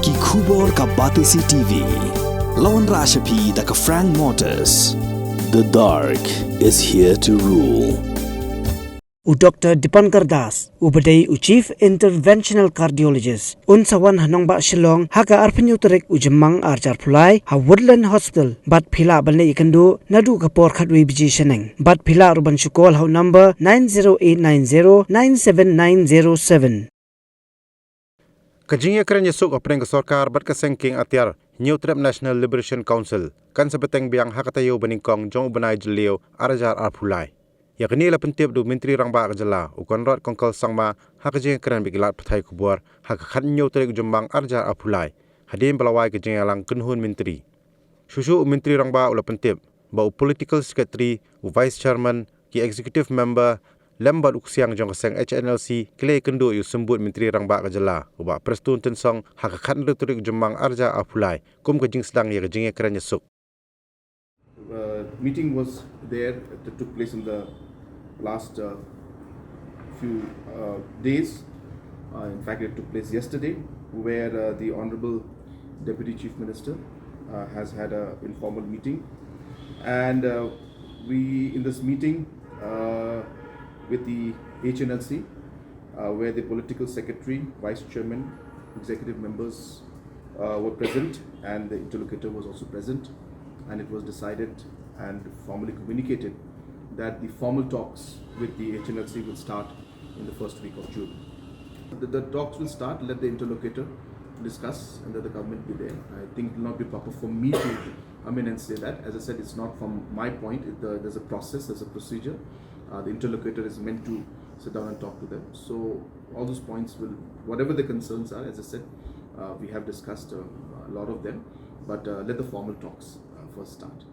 Ki khubor ka Batisi TV. Lawan Rashapi da ka Frank Motors. The dark is here to rule. Dr. Dipankar Das, Ubadai Chief Interventional Cardiologist, Unsawan Hanongba Shillong, Haka Arpinutrek Ujamang Arjar Pulai, Ha Woodland Hospital, Bat Pila Balne Ikandu, Nadu Kapor Kadwi Biji Sheneng, Bat Pila Ruban Shukol How number 90890-97907. Jingïakren yesuk opreng Sorkar bat kasengking atiar New Trap National Liberation Council kan sebeteng biang hak Taïew Banyngkong jong ubanai jeliu arajar arpulai. Yakni la pentip du menteri rangba kajala ukon rot kongkol sangma hak Jingïakren bigilat patai kubur hak khat New Trap jumbang arajar arpulai. Hadim balawai ke Jingïalang kunhun menteri. Susu menteri rangba ula pentip bau political secretary vice chairman ki executive member lembat uksiang jong keseng Hnlc kile kendu yu sembut menteri rangba kajala uba prestun tensong hak khat retorik jumbang arja apulai kum ke Sdang ya Jingïakren yesuk. Meeting was there that took place in the last few days. In fact, it took place yesterday, where the Honorable Deputy Chief Minister has had an informal meeting, and we in this meeting with the Hnlc, where the political secretary, vice chairman, executive members were present, and the interlocutor was also present, and it was decided and formally communicated that the formal talks with the Hnlc will start in the first week of June. The talks will start, let the interlocutor discuss, and let the government be there. I think it will not be proper for me to come in and say that. As I said, it's not from my point. There's a process, there's a procedure. The interlocutor is meant to sit down and talk to them. So all those points will, whatever the concerns are, as I said, we have discussed a lot of them. But let the formal talks first start.